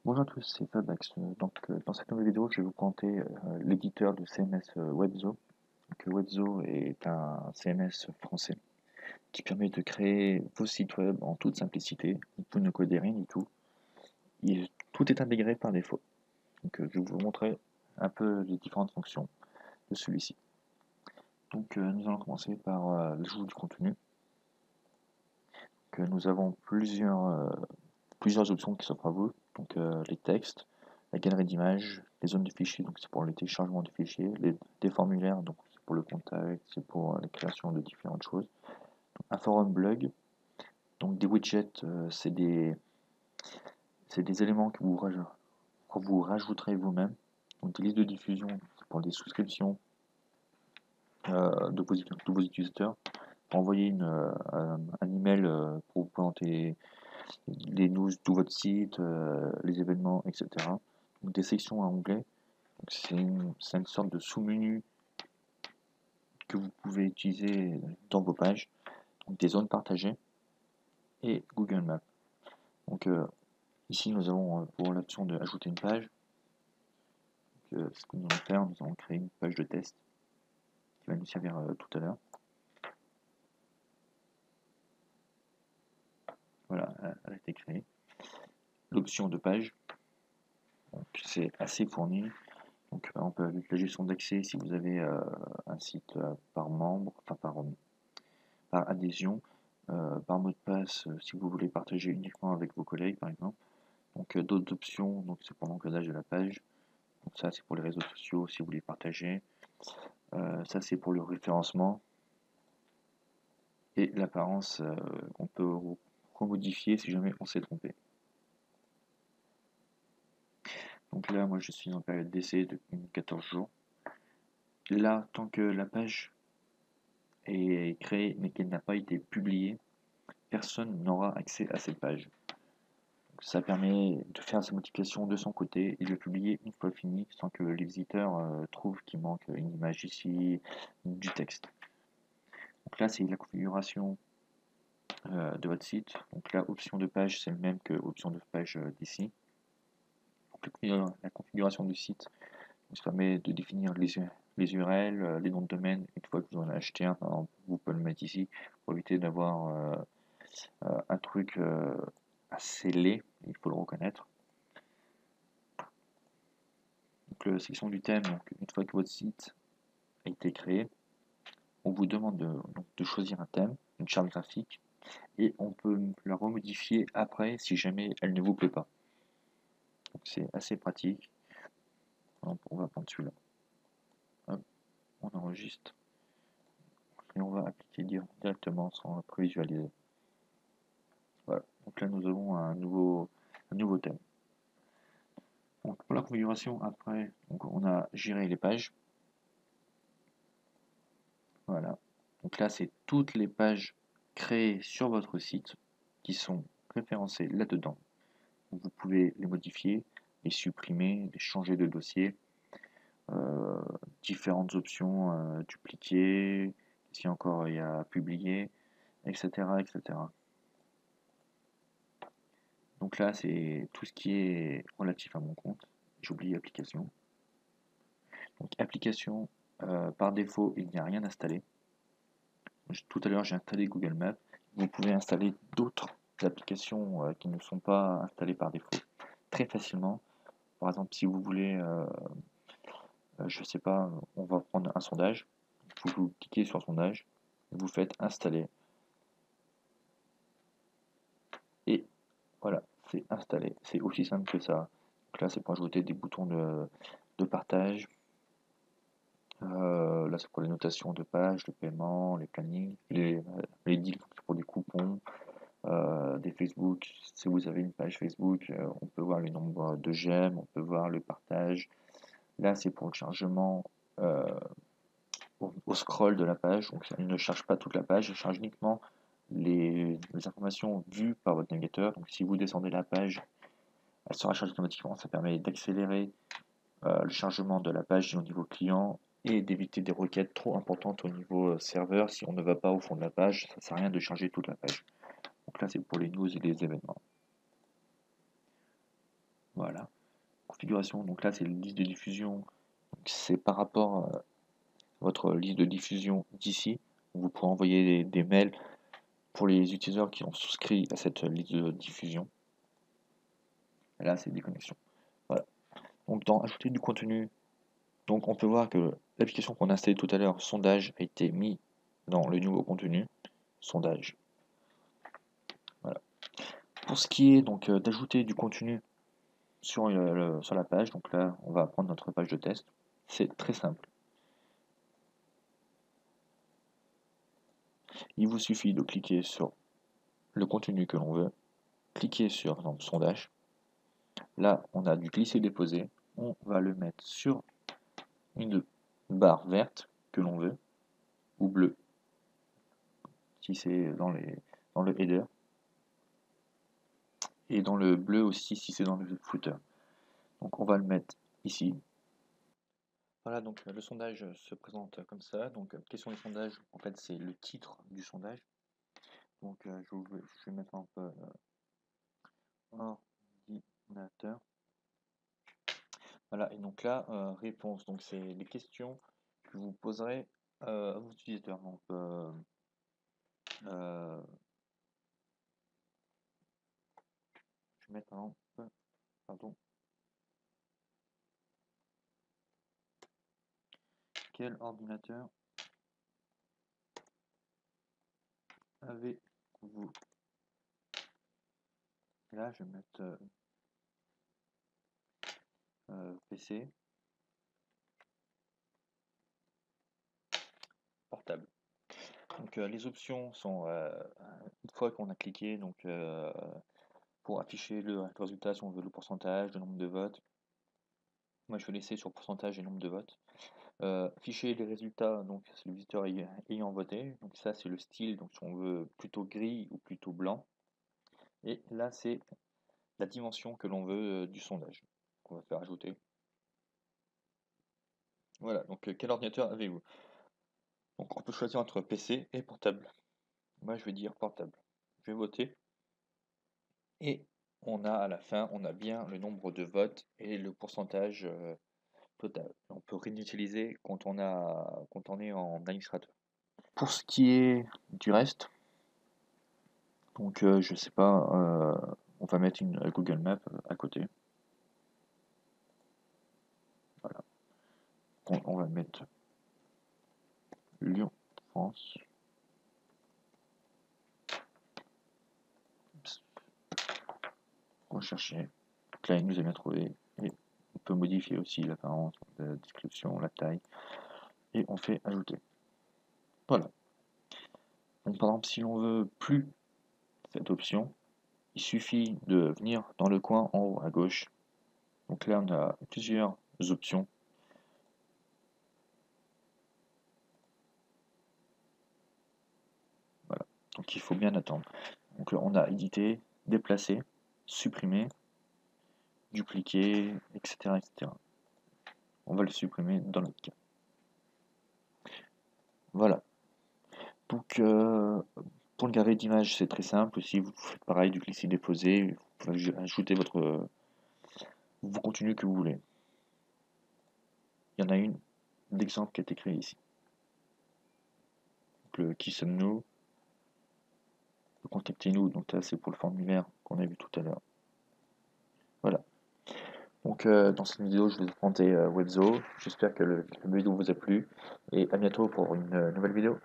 Bonjour à tous, c'est Fabax. Dans cette nouvelle vidéo, je vais vous présenter l'éditeur de CMS Webzo. Webzo est un CMS français qui permet de créer vos sites web en toute simplicité. Vous ne codez rien du tout. Tout est intégré par défaut. Je vais vous montrer un peu les différentes fonctions de celui-ci. Nous allons commencer par l'ajout du contenu. Nous avons plusieurs options qui s'offrent à vous. Les textes, la galerie d'images, les zones de fichiers, donc c'est pour le téléchargement de fichiers, des formulaires, donc c'est pour le contact, c'est pour la création de différentes choses. Un forum blog, donc des widgets, c'est des éléments que vous rajouterez vous-même. Donc des listes de diffusion, c'est pour des souscriptions de vos utilisateurs. Pour envoyer un email pour vous présenter les news de votre site, les événements, etc. Donc des sections à onglet. C'est une sorte de sous-menu que vous pouvez utiliser dans vos pages. Donc des zones partagées et Google Maps. Donc ici nous avons pour l'option de ajouter une page. Ce que nous allons faire, nous allons créer une page de test qui va nous servir tout à l'heure. Voilà, elle a été créée. L'option de page, c'est assez fourni. Donc on peut avec la gestion d'accès si vous avez un site par membre, enfin par adhésion, par mot de passe si vous voulez partager uniquement avec vos collègues par exemple. Donc d'autres options, donc c'est pour l'encodage de la page. Donc ça c'est pour les réseaux sociaux si vous voulez partager. Ça c'est pour le référencement. Et l'apparence qu'on peut remodifier si jamais on s'est trompé. Donc là moi je suis en période d'essai depuis 14 jours. Là tant que la page est créée mais qu'elle n'a pas été publiée, personne n'aura accès à cette page. Donc, ça permet de faire sa modification de son côté et de le publier une fois fini sans que les visiteurs trouvent qu'il manque une image ici, du texte. Donc là c'est la configuration de votre site. Donc là option de page c'est le même que option de page d'ici. La configuration du site ça permet de définir les URL, les noms de domaine. Une fois que vous en avez acheté un, par exemple, vous pouvez le mettre ici pour éviter d'avoir un truc assez laid, il faut le reconnaître. Donc la section du thème, donc, une fois que votre site a été créé, on vous demande de choisir un thème, une charte graphique, et on peut la remodifier après si jamais elle ne vous plaît pas. Donc c'est assez pratique. Donc, on va prendre celui-là. On enregistre et on va appliquer directement sans prévisualiser. Voilà. Donc là nous avons un nouveau thème. Donc pour la configuration après, donc on a géré les pages. Voilà. Donc là c'est toutes les pages créées sur votre site qui sont référencées là-dedans. Vous pouvez les modifier, les supprimer, les changer de dossier. Différentes options, dupliquer, ici encore il y a publier, etc. etc. Donc là, c'est tout ce qui est relatif à mon compte. J'oublie application. Donc application, par défaut, il n'y a rien installé. Tout à l'heure, j'ai installé Google Maps. Vous pouvez installer d'autres applications qui ne sont pas installées par défaut très facilement. Par exemple, si vous voulez, je sais pas, on va prendre un sondage. Vous cliquez sur sondage, vous faites installer. Et voilà, c'est installé. C'est aussi simple que ça. Donc là, c'est pour ajouter des boutons de partage. Là, c'est pour les notations de pages, le paiement, les plannings, les deals pour des coupons, des Facebook. Si vous avez une page Facebook, on peut voir le nombre de j'aime, on peut voir le partage. Là, c'est pour le chargement au scroll de la page. Donc, il ne charge pas toute la page, il charge uniquement les informations vues par votre navigateur. Donc, si vous descendez la page, elle sera chargée automatiquement. Ça permet d'accélérer le chargement de la page au niveau client et d'éviter des requêtes trop importantes au niveau serveur. Si on ne va pas au fond de la page, ça ne sert à rien de charger toute la page. Donc là, c'est pour les news et les événements. Voilà. Configuration, donc là c'est la liste de diffusion. C'est par rapport à votre liste de diffusion d'ici. Vous pourrez envoyer des mails pour les utilisateurs qui ont souscrit à cette liste de diffusion. Et là c'est des connexions. Voilà. Donc dans ajouter du contenu, donc on peut voir que l'application qu'on a installée tout à l'heure, sondage, a été mis dans le nouveau contenu, sondage. Voilà. Pour ce qui est donc d'ajouter du contenu sur la page, donc là on va prendre notre page de test. C'est très simple. Il vous suffit de cliquer sur le contenu que l'on veut, cliquer sur exemple, sondage. Là, on a du glisser-déposer. On va le mettre sur une barre verte que l'on veut, ou bleue, si c'est dans le header, et dans le bleu aussi si c'est dans le footer. Donc on va le mettre ici. Voilà, donc le sondage se présente comme ça. Donc question des sondages, en fait c'est le titre du sondage. Donc je vais mettre un peu ordinateur. Voilà, et donc là, réponse. Donc c'est les questions que vous poserez à vos utilisateurs. Donc, je vais mettre un pardon. Quel ordinateur avez-vous? Là, je vais mettre PC portable. Donc les options sont une fois qu'on a cliqué, donc pour afficher le résultat, si on veut le pourcentage, le nombre de votes. Moi, je vais laisser sur pourcentage et nombre de votes. Afficher les résultats, donc c'est le visiteur ayant voté. Donc ça, c'est le style, donc si on veut plutôt gris ou plutôt blanc. Et là, c'est la dimension que l'on veut du sondage qu'on va faire ajouter. Voilà, donc quel ordinateur avez-vous? Donc on peut choisir entre PC et portable. Moi, je vais dire portable. Je vais voter. Et on a à la fin, on a bien le nombre de votes et le pourcentage total. On peut réutiliser quand on est en administrateur. Pour ce qui est du reste, donc je sais pas, on va mettre une Google Maps à côté. Voilà. On va mettre Lyon, France. Rechercher. Donc là, il nous a bien trouvé. Et on peut modifier aussi l'apparence, la description, la taille. Et on fait ajouter. Voilà. Donc par exemple, si l'on veut plus cette option, il suffit de venir dans le coin en haut à gauche. Donc là, on a plusieurs options. Voilà. Donc il faut bien attendre. Donc là, on a édité, déplacer, supprimer, dupliquer, etc., etc. On va le supprimer dans notre cas. Voilà. Donc pour le garer d'image, c'est très simple. Si vous faites pareil, du glisser-déposer, vous pouvez ajouter vos contenus que vous voulez. Il y en a une d'exemple qui a été créée ici. Donc, le qui sommes-nous? Contactez-nous. Donc là, c'est pour le formulaire qu'on a vu tout à l'heure. Voilà. Donc dans cette vidéo, je vous ai présenté Webzo. J'espère que la vidéo vous a plu. Et à bientôt pour une nouvelle vidéo.